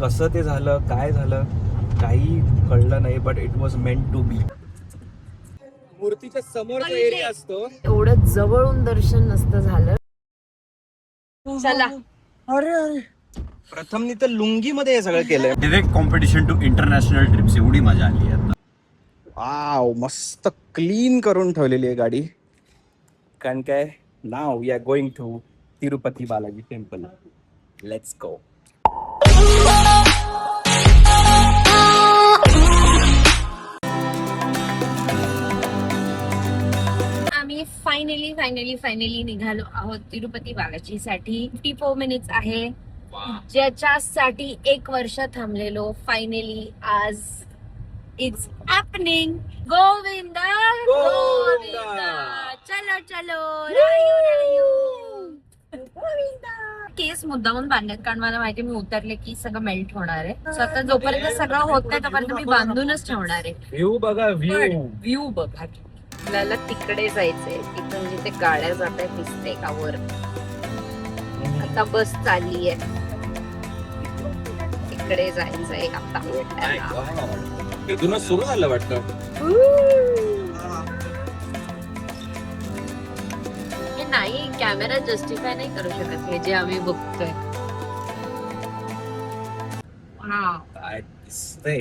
कसं ते झालं, काय झालं काही कळलं नाही, but it was meant to be. मूर्तीच्या समोरचा एरिया असतो, एवढं जवळून दर्शन नसतं झालं. चला. अरे अरे प्रथमनी तर लुंगी मध्ये हे सगळं केलंय. Direct competition to international trips. एवढी मजा आली आता. वाव, मस्त क्लीन करून ठेवलेली आहे गाडी. कारण काय, नाव we are going to Tirupati Balaji temple. Let's go. आम्ही फायनली निघालो आहोत तिरुपती बालाजीसाठी. 54 मिनिट्स आहे, ज्याच्यासाठी 1 वर्ष थांबलेलो. फायनली आज इट्स हॅपनिंग. गोविंदा गोविंदा, चलो चलो रायू गोविंदा. केस मुद्दामून बांधण्यात, कारण मला माहिती मी उतरले की सगळं मेल्ट होणार आहे. स्वतः जोपर्यंत सगळं होत नाही तोपर्यंत मी बांधूनच ठेवणार आहे. व्ह्यू बघा, व्ह्यू बघा. आपल्याला तिकडे जायचंय, तिथून जिथे गाड्या जात आहेत दिसते का वर. आता बस चालली आहे, तिकडे जायचंय आता. इथूनच सुरू झालं वाटतं. हे नाही, कॅमेरा जस्टिफाय नाही करू शकत हे जे आम्ही बघतोय. काय दिसतंय.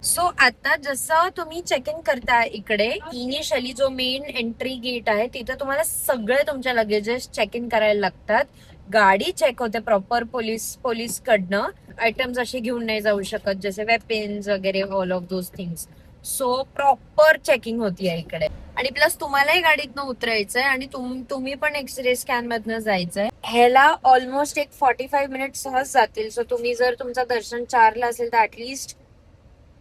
सो आता जसं तुम्ही चेक इन करताय इकडे, इनिशियली जो मेन एंट्री गेट आहे तिथे तुम्हाला सगळे तुमच्या लगेजेस चेक इन करायला लागतात. गाडी चेक होते प्रॉपर पोलीस कडनं. आयटम्स असे घेऊन नाही जाऊ शकत, जसे वेपन्स वगैरे, all of those things. So proper checking होतीये इकडे. आणि प्लस तुम्हालाही गाडीतनं उतरायचंय आणि तुम्ही पण एक्सरे स्कॅन मधनं जायचंय. ह्याला ऑलमोस्ट एक 45 मिनिट सहज जातील. सो तुम्ही जर तुमचं दर्शन 4ला असेल तर ऍटलिस्ट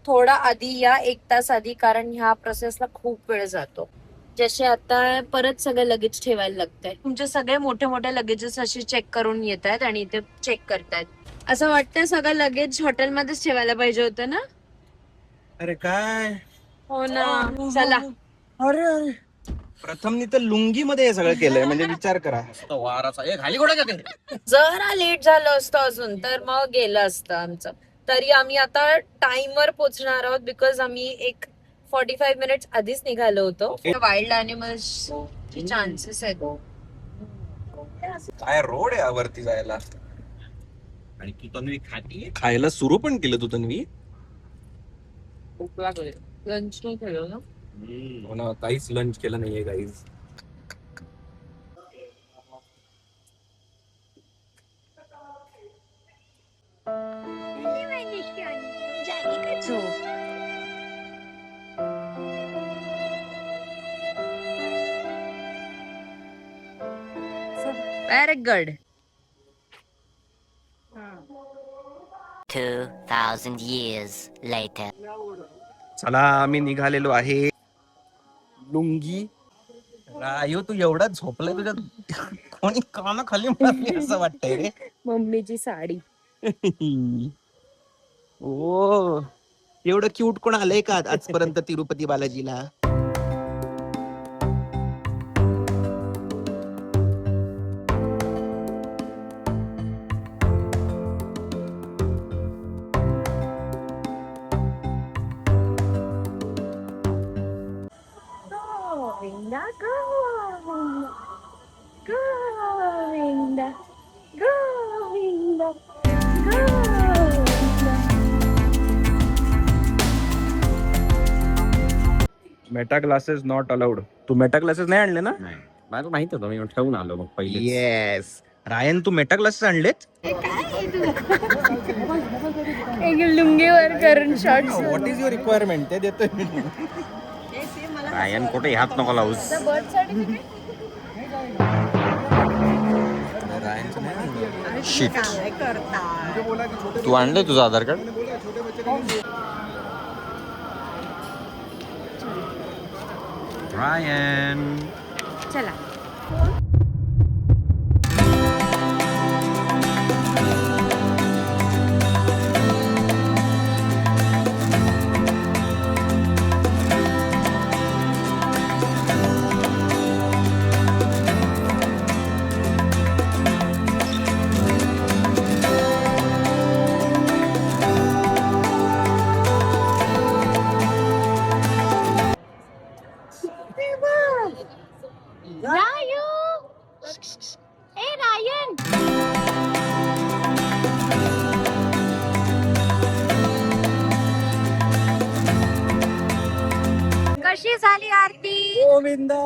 थोडा आधी या, 1 तास आधी, कारण ह्या प्रोसेसला खूप वेळ जातो. जसे आता परत सगळं लगेज ठेवायला लागतंय. तुमचे सगळे मोठे मोठे लगेजेस असे चेक करून येत आहेत आणि इथे चेक करतायत. असं वाटतं सगळं लगेज हॉटेलमध्येच ठेवायला पाहिजे होतं ना. अरे काय, हो ना. चला. अरे अरे प्रथमनी तर लुंगी मध्ये हे सगळं केलंय, म्हणजे विचार करा. वाराचा एक खाली कोणा जाते. जरा लेट झालं असतं अजून तर मग गेलं असतं आमचं. तरी आम्ही आता टाइमवर पोहोचणार आहोत, बिकॉज आम्ही एक 45 मिनिट्स आधीच निघालो होतो. वाईल्ड अॅनिमल्स चे चान्सेस आहेत. काय रोड आहे वरती जायला. आणि तू तन्वी खाती. खायला सुरू पण केलं तू तन्वी. लंच नाही केलं ना. हो ना, काहीच लंच केलं नाहीये guys. Very good. 2,000 years later. चला, आम्ही निघालेलो आहे. लुंगी. रायू, तू एवढा झोपलाय, तुझ्या कोणी काना खाली मारली असं वाटतंय रे. मम्मीची साडी. ओ, एवढं क्यूट कोण आलंय का आजपर्यंत तिरुपती बालाजीला. Govinda Govinda Govinda Govinda Govinda. Meta glasses not allowed. तू मेटा क्लासेस नाही आणले ना. नाही, मला माहित होतं, मी ठेवून आलो मग पहिले. येस रायन, तू मेटा क्लासेस आणलेत. एक लुंगीवर करून shorts. What is your requirement, ते देतोय मी. रायन कुठे हात नको लावूस. Birth certificate. शिट. तू आणलंय तुझं आधार कार्ड. रायन, चला. झाली आरती गोविंदा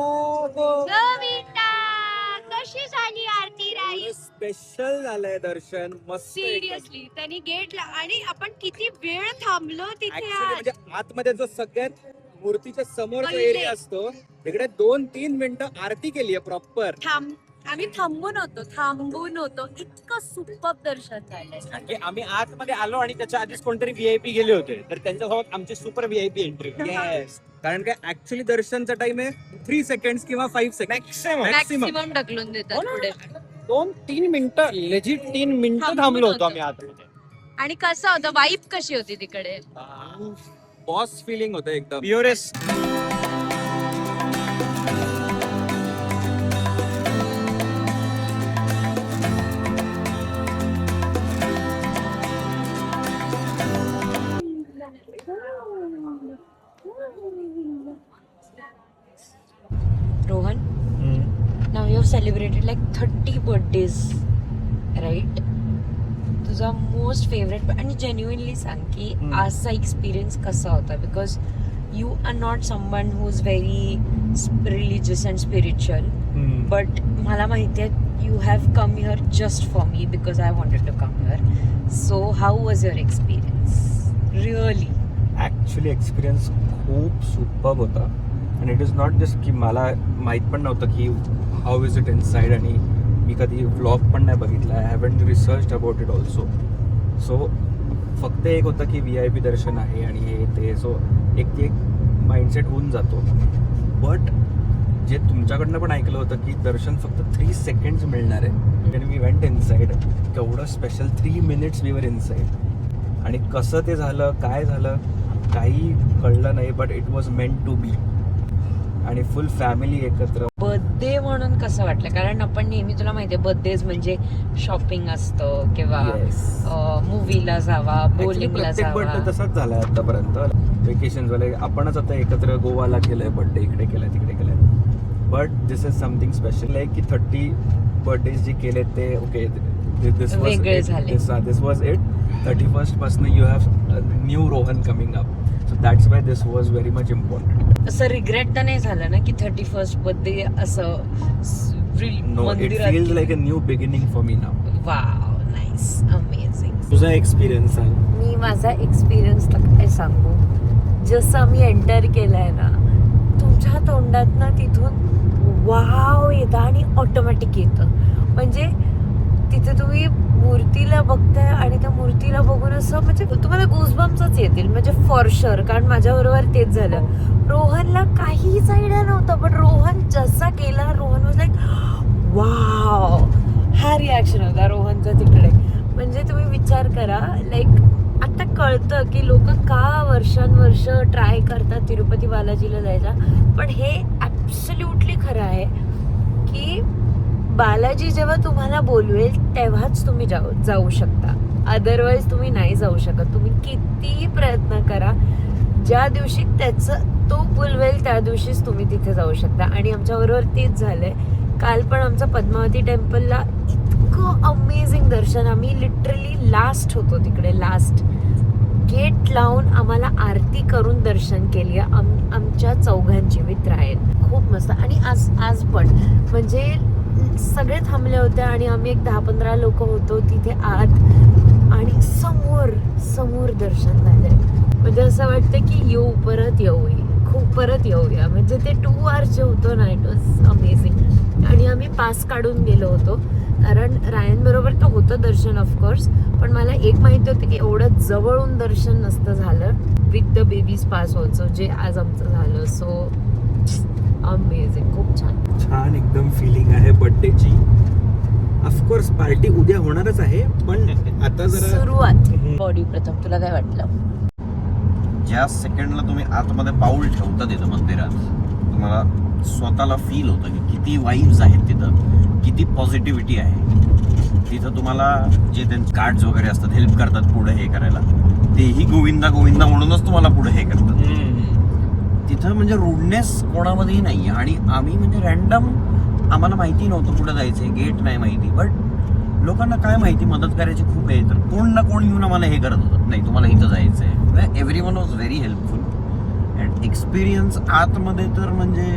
गोविंदा कशी झाली आरती राई स्पेशल झालंय दर्शन मस्त सिरियसली त्यांनी गेटला आणि आपण किती वेळ थांबलो तिथे Actually म्हणजे आतमध्ये जो सगळ्यात मूर्तीच्या समोर जो पहिले. एरिया असतो तिकडे 2-3 मिनिटं आरती केली आहे प्रॉपर. आम्ही थांबून होतो इतकं सुपर दर्शन झालंय. आम्ही आतमध्ये आलो आणि त्याच्या आधीच कोणतरी व्हीआयपी गेले होते तर त्यांच्यासोबत आमची सुपर व्हीआयपी एंट्री कारण काय ऍक्च्युली दर्शनचा टाइम आहे 3 सेकंड किंवा 5 सेकंड मॅक्सिमम मॅक्सिमम ढकलून देतात पुढे 2-3 मिनिटं लेजिट 3 मिनिटं थांबून थांबलो होतो. होतो आम्ही आतमध्ये. आणि कसं होतं वाईब कशी होती तिकडे बॉस फिलिंग होतं एकदम. Purest Rohan now you have celebrated like 30 birthdays right तुझा मोस्ट फेवरेट आणि जेन्युइनली सांग की आजचा एक्सपिरियन्स कसा होता because you are not someone who is very religious and spiritual but मला माहिती आहे you have come here just for me because I wanted to come here so how was your experience really actually experience खूप superb होता आणि it is not just की मला माहीत पण नव्हतं की हाऊ इज इट इनसाइड आणि मी कधी व्लॉग पण नाही बघितला I haven't research about it also so फक्त एक होतं की VIP दर्शन आहे आणि हे ते सो एक माइंडसेट होऊन जातो बट जे तुमच्याकडनं पण ऐकलं होतं की दर्शन फक्त 3 सेकंड्स मिळणार आहे आणि वी वेंट इनसाइड केवढं special 3 minutes we were inside आणि कसं ते झालं काय झालं काही कळलं नाही but it was meant to be आणि फुल फॅमिली एकत्र. बर्थडे म्हणून कसं वाटलं कारण आपण नेहमी तुला माहितीये बर्थडेज म्हणजे शॉपिंग असतं किंवा मूवीला जावा बोलिंगला प्रत्येक बर्थडे जावा तसाच झालाय आतापर्यंत वेकेशन वाले आपणच आता एकत्र गोवाला केलंय बर्थडे इकडे केलाय तिकडे केलाय but this is something special आहे की 30 बर्थडेज जे केले ते ओके दिस वेगळे झाले. दिस वॉज इट 31st पासून you have new Rohan coming up so that's why this was very much important. असं रिग्रेट तर नाही झालं ना की 31st बर्थडे असं no it feels like a new beginning for me now. Wow nice amazing. तुझा experience आहे मी माझा एक्सपिरियन्स काय सांगू जसं मी एंटर केलंय ना तुमच्या तोंडात ना तिथून वाव येतं आणि ऑटोमॅटिक येतं म्हणजे तिथे तुम्ही मूर्तीला बघताय आणि त्या मूर्तीला बघून असं म्हणजे तुम्हाला गुजबम्सच येतील म्हणजे फॉर शुअर कारण माझ्याबरोबर तेच झालं. रोहनला काहीच आयडिया नव्हता पण रोहन जसा केला रोहन वॉज लाईक वाव हा रिॲक्शन होता रोहनचा तिकडे म्हणजे तुम्ही विचार करा लाईक आता कळतं की लोक का वर्षानुवर्ष ट्राय करतात तिरुपती बालाजीला जायला पण हे ॲब्सल्युटली खरं आहे की बालाजी जेव्हा तुम्हाला बोलवेल तेव्हाच तुम्ही जाऊ शकता अदरवाईज तुम्ही नाही जाऊ शकत. तुम्ही कितीही प्रयत्न करा ज्या दिवशी त्याचं तो बोलवेल त्या दिवशीच तुम्ही तिथे जाऊ शकता आणि आमच्याबरोबर तेच झालंय. काल पण आमचं पद्मावती टेम्पलला इतकं अमेझिंग दर्शन आम्ही लिटरली लास्ट होतो तिकडे लास्ट गेट लावून आम्हाला आरती करून दर्शन केली आमच्या चौघांची विथ रायल खूप मस्त. आणि आज पण म्हणजे सगळे थांबले होते आणि आम्ही एक 10-15 लोक होतो तिथे आत आणि समोर दर्शन झालंय म्हणजे असं वाटतं की परत येऊया म्हणजे ते 2 hours जे होतं ना इट वॉज अमेझिंग. आणि आम्ही पास काढून गेलो होतो कारण रायन बरोबर तर होतं दर्शन ऑफकोर्स पण मला एक माहिती होतं की एवढं जवळून दर्शन नसतं झालं with the babies pass also जे आज आमचं झालं. सो अमेझिंग खूप छान एकदम फिलिंग आहे बर्थडेची. ऑफकोर्स पार्टी उद्या होणारच आहे पण आता जरा सुरुवात. बॉडी प्रथम तुला काय वाटलं ज्या सेकंडला तुम्ही आतमध्ये पाऊल ठेवता तिथं मंदिरात तुम्हाला स्वतःला फील होतं की किती वाईब्स आहेत तिथं किती पॉझिटिव्हिटी आहे तिथं. तुम्हाला जे त्यांचे गार्ड्स वगैरे असतात हेल्प करतात पुढे हे करायला तेही गोविंदा म्हणूनच तुम्हाला पुढे हे करतात तिथं म्हणजे रुडनेस कोणामध्येही नाही. आणि आम्ही म्हणजे रॅन्डम आम्हाला माहिती नव्हतं कुठं जायचंय गेट नाही माहिती बट लोकांना काय माहिती मदत करायची खूप आहे तर कोण ना कोण येऊन आम्हाला हे करत होतं नाही तुम्हाला इथं जायचंय. Everyone was very helpful and experience आतमध्ये तर म्हणजे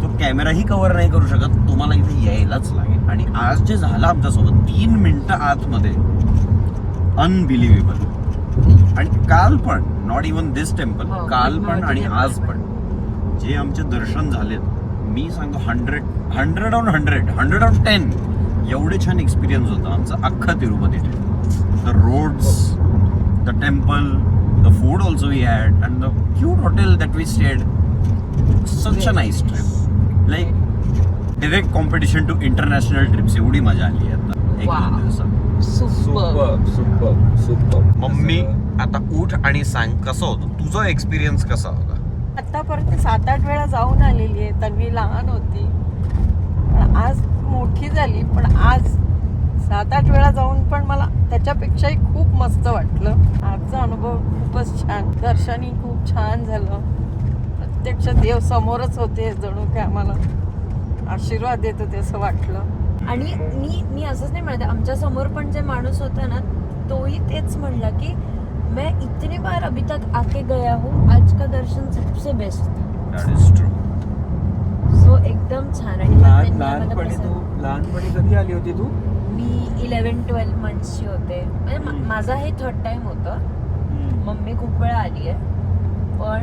तो कॅमेराही कव्हर नाही करू शकत, तुम्हाला इथे यायलाच लागेल. आणि आज जे झालं आमच्यासोबत 3 मिनिटं आतमध्ये, अनबिलिव्हेबल. आणि काल पण, नॉट इवन दिस टेम्पल, हो, काल पण पद्मावती आणि temple आज पण जे आमचे दर्शन झालेत, मी सांगतो 100/10 एवढे छान एक्सपिरियन्स होता आमचा अख्खा Tirupati trip. The roads, the temple, the food also we had, and the cute hotel that we stayed. Such a nice trip, like direct competition to international trips. एवढी मजा आली आता 1-2 दिवसात. सुपर. मम्मी आता उठ आणि सांग कसं होतं तुझा एक्सपिरियन्स, कसा होता? आतापर्यंत 7-8 वेळा जाऊन आलेली आहे. तन्वी लहान होती, पण आज मोठी झाली. पण आज 7-8 वेळा जाऊन पण मला त्याच्यापेक्षाही खूप मस्त वाटलं. आजचा अनुभव खूपच छान. दर्शनही खूप छान झालं. प्रत्यक्ष देव समोरच होते, जणू काय आम्हाला आशीर्वाद देत होते असं वाटलं. आणि मी असंच नाही म्हणत, आमच्या समोर पण जे माणूस होता ना, तोही तेच म्हणला की मैं इतनी बार अभी तक आके गया हूँ, आज का दर्शन सबसे best. That is true. So एकदम छान. आणि त्यांनी आम्हाला लहानपणी कधी आली होती तू? मी 11-12 मंथची होते. म्हणजे माझा हे 3rd टाइम होतं. मम्मी खूप वेळा आली आहे, पण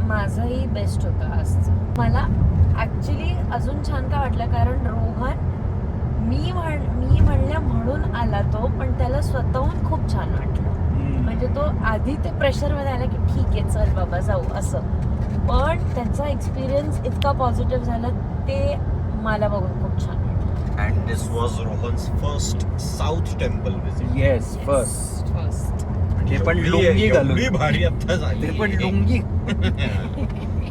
माझंही बेस्ट होतं आजचं. मला ऍक्च्युली अजून छान का वाटलं, कारण रोहन मी म्हणल्या म्हणून आला तो, पण त्याला स्वतःहून खूप छान वाटलं. म्हणजे तो आधी ते प्रेशरमध्ये आला की ठीक आहे चल बाबा जाऊ असं, पण त्याचा एक्सपिरियन्स इतका पॉझिटिव्ह झाला, ते मला बघून खूप छान वाटलं. And this was Rohan's first south temple visit. Yes, first. ते पण लुंगी घालून. एवढी भारी आता झाली. ते पण लुंगी.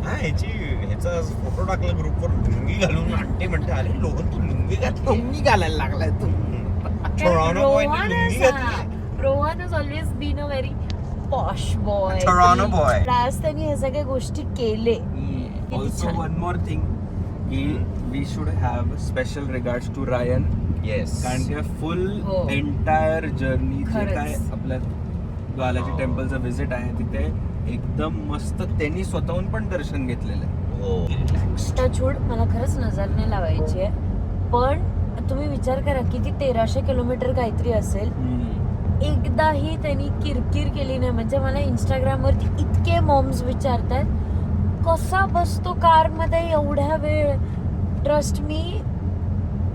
हा, ह्याचा फोटो टाकला ग्रुपवर, लुंगी घालून. आंटी म्हणते अरे रोहन तू लुंगी घालायला लागलाय तू. टोरॉनो boy ने लुंगी घातली. Rohan has always been a very posh boy. Toronto boy. आज त्यांनी ह्या सगळ्या गोष्टी केले. ऑल्सो वन मोर थिंग, की we should have special regards to Ryan. Yes. कारण की फुल हो. एंटायर जर्नी जे खरंच. काय आपल्या बालाजी टेम्पलचं विजिट आहे, तिथे एकदम मस्त त्यांनी स्वतःहून पण दर्शन घेतलेलं आहे. हो. टचवूड मला खरंच नजर नाही लावायची आहे, पण तुम्ही विचार करा किती 1300 किलोमीटर काहीतरी असेल. एकदाही त्यांनी किरकिर केली नाही. म्हणजे मला इंस्टाग्रामवरती इतके मॉम्स विचारतात कसा बसतो कारमध्ये एवढ्या वेळ. ट्रस्ट मी,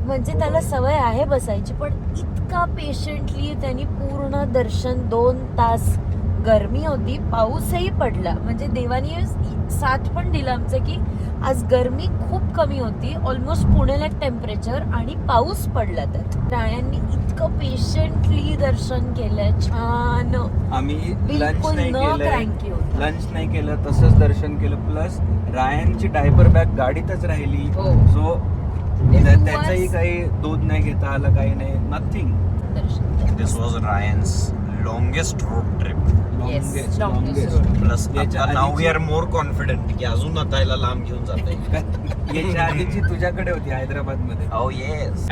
म्हणजे त्याला सवय आहे बसायची, पण इतका पेशंटली त्यांनी पूर्ण दर्शन 2 तास. गरमी होती, पाऊसही पडला, म्हणजे देवानी साथ पण दिलं आमचं की आज गरमी खूप कमी होती, ऑलमोस्ट पुण्याला टेम्परेचर, आणि पाऊस पडला. तर रायांनी इतकं पेशंटली दर्शन केलं, छान. आम्ही लंच बिलकुल नाही न केलं, क्रँकी होता. लंच नाही केलं, तसंच दर्शन केलं. प्लस रायनची डायपर बॅग गाडीतच राहिली. हो. सो त्याचंही काही दूध नाही घेता आलं, काही नाही, nothing. Darshan this was रायन्स longest road trip. Yes, longest road. Plus याच्या नाव वी आधीची- आर मोर कॉन्फिडंट की अजून आता याला लांब घेऊन जाते. याच्या आधीची तुझ्याकडे होती हैदराबाद मध्ये. Oh yes.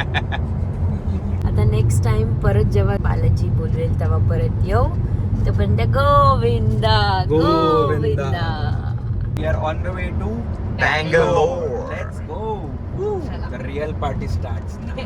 आता नेक्स्ट टाइम परत जेव्हा बालाजी बोलवेल तेव्हा परत येऊ. तोपर्यंत Govinda Govinda. We are on the way to Bangalore. Let's go. चला. The real party starts now.